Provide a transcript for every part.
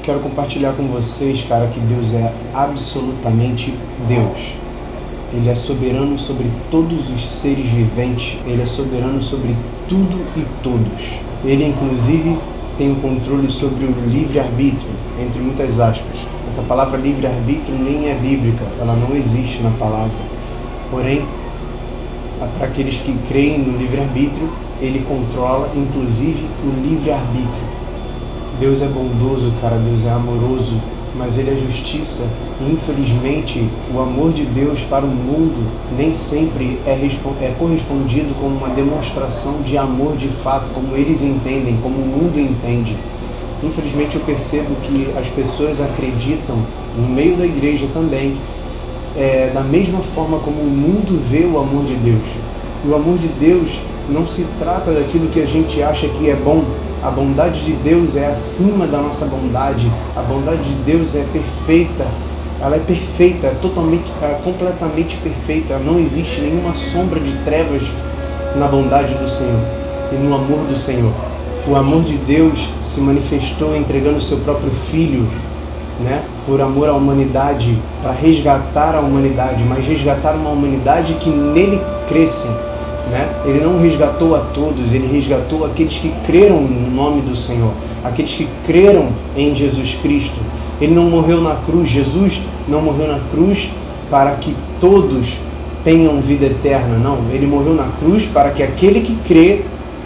quero compartilhar com vocês, cara, que Deus é absolutamente Deus. Ele é soberano sobre todos os seres viventes. Ele é soberano sobre tudo e todos. Ele, inclusive, tem o controle sobre o livre-arbítrio, entre muitas aspas. Essa palavra livre-arbítrio nem é bíblica, ela não existe na palavra. Porém, para aqueles que creem no livre-arbítrio, ele controla, inclusive, o livre-arbítrio. Deus é bondoso, cara, Deus é amoroso, mas Ele é justiça. E, infelizmente, o amor de Deus para o mundo nem sempre é correspondido com uma demonstração de amor de fato, como eles entendem, como o mundo entende. Infelizmente, eu percebo que as pessoas acreditam, no meio da igreja também, da mesma forma como o mundo vê o amor de Deus. E o amor de Deus não se trata daquilo que a gente acha que é bom. A bondade de Deus é acima da nossa bondade. A bondade de Deus é perfeita. Ela é perfeita, completamente perfeita. Não existe nenhuma sombra de trevas na bondade do Senhor e no amor do Senhor. O amor de Deus se manifestou entregando o seu próprio Filho, por amor à humanidade, para resgatar a humanidade, mas resgatar uma humanidade que nele cresce. Ele não resgatou a todos, ele resgatou aqueles que creram no nome do Senhor, aqueles que creram em Jesus Cristo. Ele não morreu na cruz, Jesus não morreu na cruz para que todos tenham vida eterna, não. Ele morreu na cruz para que aquele que crê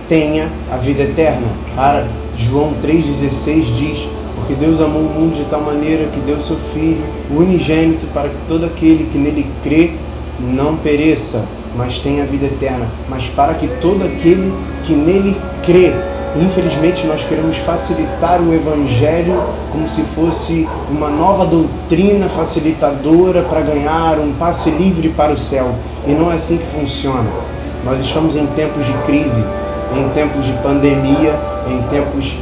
tenha a vida eterna. Cara, João 3,16 diz: porque Deus amou o mundo de tal maneira que deu seu Filho unigênito para que todo aquele que nele crê não pereça, mas tenha a vida eterna. Mas para que todo aquele que nele crê. Infelizmente, nós queremos facilitar o Evangelho como se fosse uma nova doutrina facilitadora para ganhar um passe livre para o céu. E não é assim que funciona. Nós estamos em tempos de crise, em tempos de pandemia, em tempos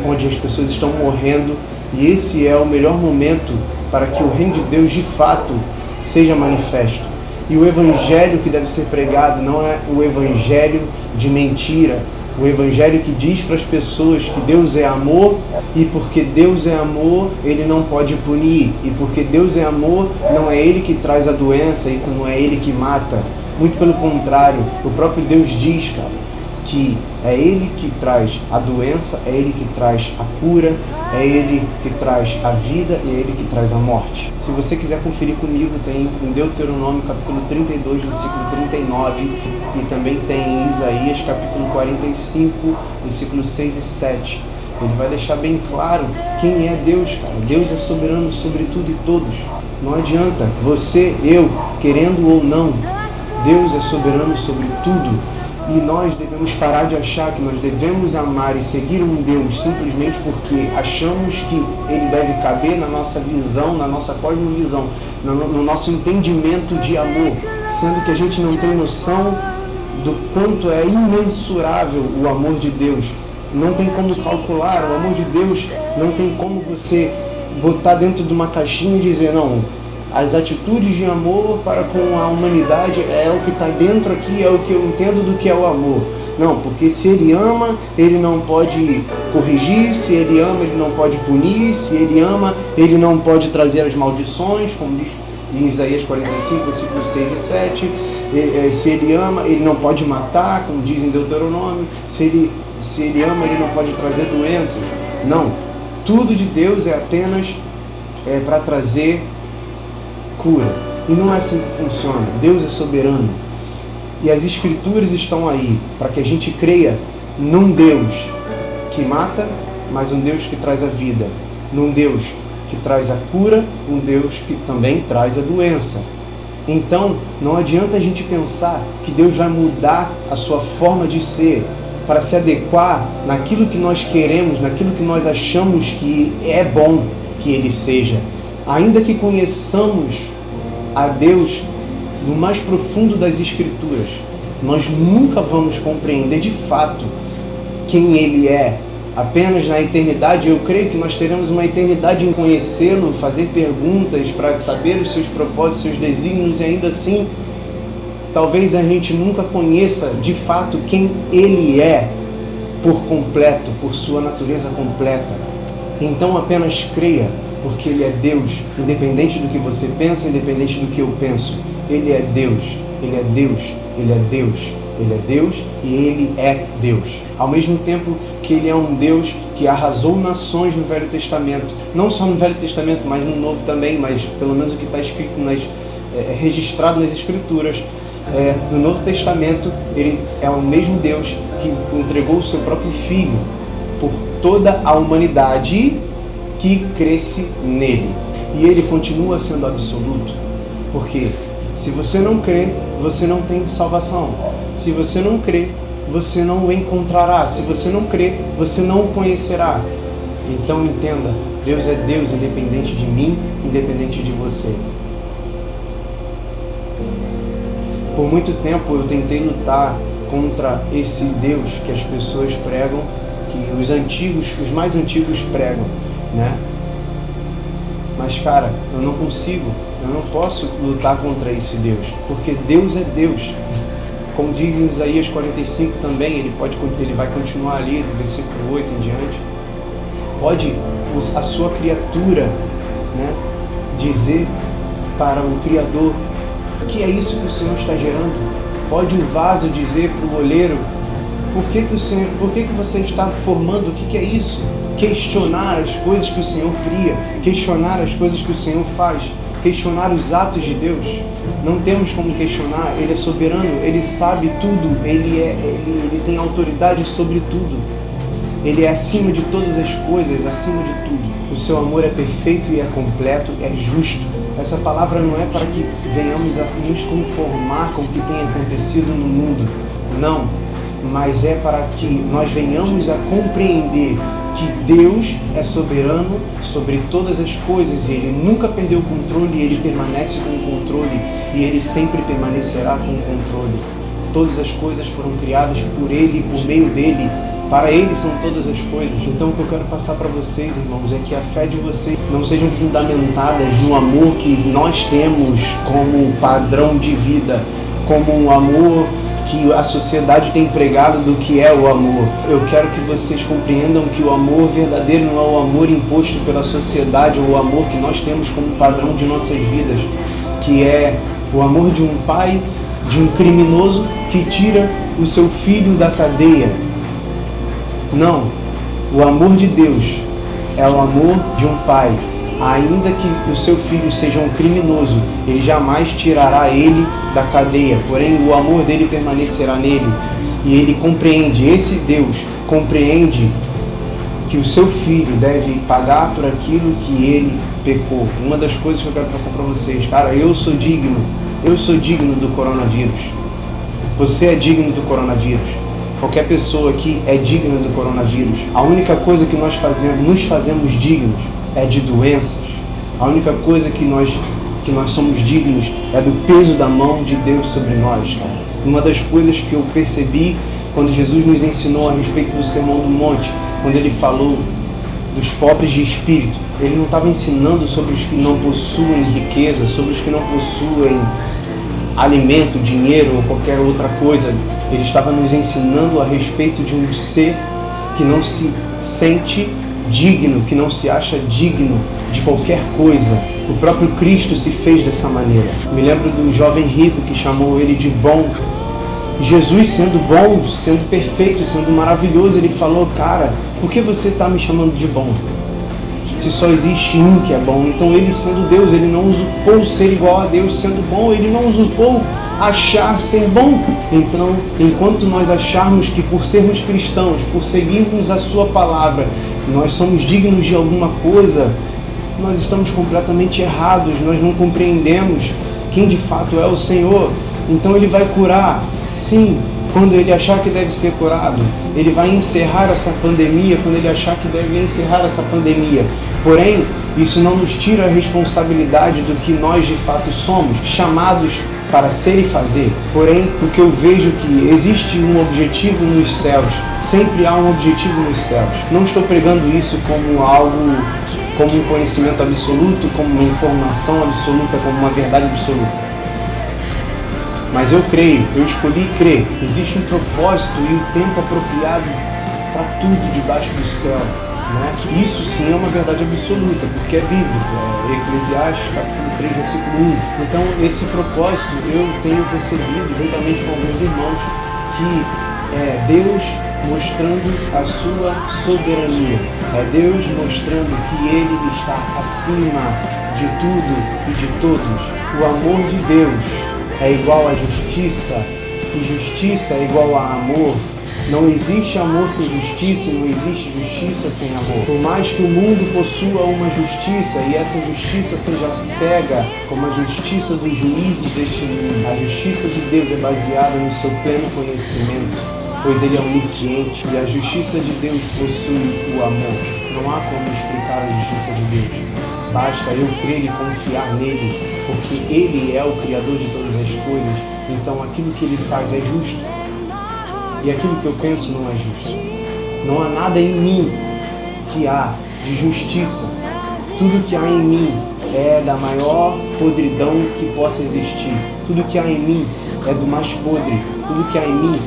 onde as pessoas estão morrendo. E esse é o melhor momento para que o reino de Deus de fato seja manifesto. E o Evangelho que deve ser pregado não é o Evangelho de mentira. O Evangelho que diz para as pessoas que Deus é amor, e porque Deus é amor, Ele não pode punir. E porque Deus é amor, não é Ele que traz a doença, e não é Ele que mata. Muito pelo contrário, o próprio Deus diz, cara, que é Ele que traz a doença, é Ele que traz a cura, é Ele que traz a vida e é Ele que traz a morte. Se você quiser conferir comigo, tem em Deuteronômio capítulo 32, versículo 39, e também tem em Isaías capítulo 45, versículos 6 e 7. Ele vai deixar bem claro quem é Deus, cara. Deus é soberano sobre tudo e todos. Não adianta você, eu, querendo ou não, Deus é soberano sobre tudo. E nós devemos parar de achar que nós devemos amar e seguir um Deus simplesmente porque achamos que Ele deve caber na nossa visão, na nossa cosmovisão, no nosso entendimento de amor, sendo que a gente não tem noção do quanto é imensurável o amor de Deus. Não tem como calcular, o amor de Deus não tem como você botar dentro de uma caixinha e dizer, não, as atitudes de amor para com a humanidade é o que está dentro aqui, é o que eu entendo do que é o amor. Não, porque se Ele ama, Ele não pode corrigir, se Ele ama, Ele não pode punir, se Ele ama, Ele não pode trazer as maldições, como diz em Isaías 45, versículos 6 e 7. Se Ele ama, Ele não pode matar, como diz em Deuteronômio. Se ele ama, Ele não pode trazer doença. Não, tudo de Deus é apenas para trazer cura. E não é assim que funciona. Deus é soberano. E as Escrituras estão aí para que a gente creia num Deus que mata, mas um Deus que traz a vida. Num Deus que traz a cura, um Deus que também traz a doença. Então, não adianta a gente pensar que Deus vai mudar a sua forma de ser para se adequar naquilo que nós queremos, naquilo que nós achamos que é bom que Ele seja. Ainda que conheçamos a Deus no mais profundo das Escrituras, nós nunca vamos compreender de fato quem Ele é. Apenas na eternidade, eu creio que nós teremos uma eternidade em conhecê-lo, fazer perguntas para saber os seus propósitos, seus desígnios, e ainda assim, talvez a gente nunca conheça de fato quem Ele é por completo, por sua natureza completa. Então apenas creia, porque Ele é Deus, independente do que você pensa, independente do que eu penso. Ele é Deus, Ele é Deus, Ele é Deus, Ele é Deus e Ele é Deus. Ao mesmo tempo que Ele é um Deus que arrasou nações no Velho Testamento, não só no Velho Testamento, mas no Novo também, mas pelo menos o que está escrito, registrado nas Escrituras. No Novo Testamento, Ele é o mesmo Deus que entregou o seu próprio Filho por toda a humanidade que cresce nele. E Ele continua sendo absoluto, porque se você não crê, você não tem salvação. Se você não crê, você não o encontrará. Se você não crê, você não o conhecerá. Então entenda, Deus é Deus, independente de mim, independente de você. Por muito tempo eu tentei lutar contra esse Deus que as pessoas pregam, que os mais antigos pregam, né? Mas cara, eu não consigo, eu não posso lutar contra esse Deus, porque Deus é Deus. Como diz em Isaías 45 também, ele vai continuar ali do versículo 8 em diante. Pode a sua criatura, né, dizer para o Criador: o que é isso que o Senhor está gerando? Pode o vaso dizer para o oleiro: por que você está formando? O que é isso? Questionar as coisas que o Senhor cria, questionar as coisas que o Senhor faz, questionar os atos de Deus. Não temos como questionar. Ele é soberano, Ele sabe tudo, Ele tem autoridade sobre tudo. Ele é acima de todas as coisas, acima de tudo. O seu amor é perfeito e é completo, é justo. Essa palavra não é para que venhamos a nos conformar com o que tem acontecido no mundo. Não, mas é para que nós venhamos a compreender que Deus é soberano sobre todas as coisas e Ele nunca perdeu o controle, Ele permanece com o controle e Ele sempre permanecerá com o controle. Todas as coisas foram criadas por Ele e por meio dEle. Para Ele são todas as coisas. Então o que eu quero passar para vocês, irmãos, é que a fé de vocês não sejam fundamentadas no amor que nós temos como padrão de vida, como um amor que a sociedade tem pregado do que é o amor. Eu quero que vocês compreendam que o amor verdadeiro não é o amor imposto pela sociedade, ou o amor que nós temos como padrão de nossas vidas, que é o amor de um pai, de um criminoso que tira o seu filho da cadeia. Não, o amor de Deus é o amor de um pai. Ainda que o seu filho seja um criminoso, ele jamais tirará ele da cadeia, porém o amor dele permanecerá nele. E ele compreende, esse Deus compreende que o seu filho deve pagar por aquilo que ele pecou. Uma das coisas que eu quero passar para vocês, cara, eu sou digno do coronavírus. Você é digno do coronavírus. Qualquer pessoa aqui é digna do coronavírus. A única coisa que nos fazemos dignos é de doenças. A única coisa que nós somos dignos é do peso da mão de Deus sobre nós, cara. Uma das coisas que eu percebi quando Jesus nos ensinou a respeito do Sermão do Monte, quando Ele falou dos pobres de espírito, Ele não estava ensinando sobre os que não possuem riqueza, sobre os que não possuem alimento, dinheiro ou qualquer outra coisa. Ele estava nos ensinando a respeito de um ser que não se sente digno, que não se acha digno de qualquer coisa. O próprio Cristo se fez dessa maneira. Me lembro do jovem rico que chamou ele de bom. Jesus, sendo bom, sendo perfeito, sendo maravilhoso, ele falou: cara, por que você está me chamando de bom? Se só existe um que é bom. Então ele, sendo Deus, ele não usurpou ser igual a Deus. Sendo bom, ele não usurpou achar ser bom. Então, enquanto nós acharmos que por sermos cristãos, por seguirmos a sua palavra, nós somos dignos de alguma coisa, nós estamos completamente errados. Nós não compreendemos quem de fato é o Senhor. Então ele vai curar, sim, quando ele achar que deve ser curado. Ele vai encerrar essa pandemia quando ele achar que deve encerrar essa pandemia. Porém, isso não nos tira a responsabilidade do que nós de fato somos, chamados para ser e fazer. Porém, o que eu vejo é que existe um objetivo nos céus. Sempre há um objetivo nos céus. Não estou pregando isso como algo, como um conhecimento absoluto, como uma informação absoluta, como uma verdade absoluta. Mas eu creio, eu escolhi crer. Existe um propósito e um tempo apropriado para tudo debaixo do céu. né? Isso sim é uma verdade absoluta, porque é bíblico, é Eclesiastes capítulo 3, versículo 1. Então esse propósito eu tenho percebido juntamente com alguns irmãos que é Deus mostrando a sua soberania, é Deus mostrando que Ele está acima de tudo e de todos. O amor de Deus é igual à justiça, e justiça é igual a amor. Não existe amor sem justiça, e não existe justiça sem amor. Por mais que o mundo possua uma justiça, e essa justiça seja cega, como a justiça dos juízes deste mundo, a justiça de Deus é baseada no seu pleno conhecimento, pois Ele é onisciente, e a justiça de Deus possui o amor. Não há como explicar a justiça de Deus. Basta eu crer e confiar nele, porque Ele é o Criador de todas as coisas. Então aquilo que Ele faz é justo. E aquilo que eu penso não é justo. Não há nada em mim que há de justiça. Tudo que há em mim é da maior podridão que possa existir. Tudo que há em mim é do mais podre. Tudo que há em mim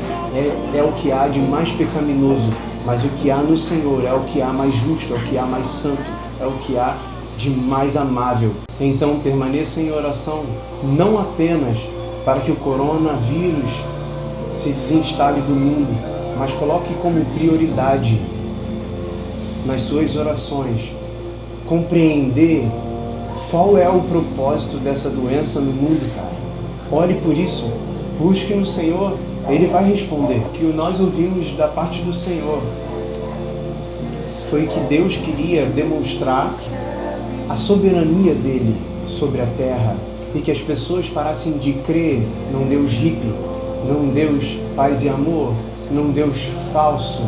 é o que há de mais pecaminoso. Mas o que há no Senhor é o que há mais justo, é o que há mais santo, é o que há de mais amável. Então permaneça em oração, não apenas para que o coronavírus se desinstale do mundo, mas coloque como prioridade nas suas orações compreender qual é o propósito dessa doença no mundo, cara. Ore por isso, busque no Senhor, Ele vai responder. O que nós ouvimos da parte do Senhor foi que Deus queria demonstrar a soberania dele sobre a terra e que as pessoas parassem de crer num Deus hippie, num Deus paz e amor, num Deus falso,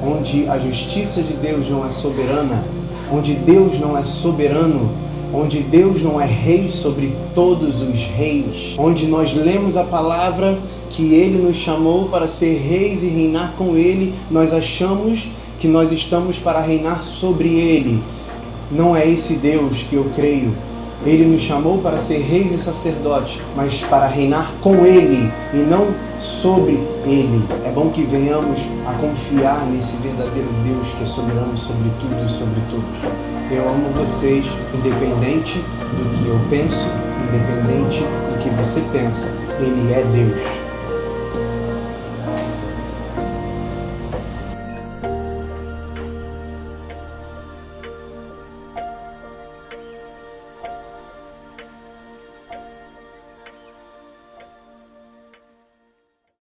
onde a justiça de Deus não é soberana, onde Deus não é soberano, onde Deus não é rei sobre todos os reis, onde nós lemos a palavra que Ele nos chamou para ser reis e reinar com Ele, nós achamos que nós estamos para reinar sobre Ele. Não é esse Deus que eu creio. Ele nos chamou para ser reis e sacerdotes, mas para reinar com Ele e não sobre Ele. É bom que venhamos a confiar nesse verdadeiro Deus que é soberano sobre tudo e sobre todos. Eu amo vocês, independente do que eu penso, independente do que você pensa. Ele é Deus.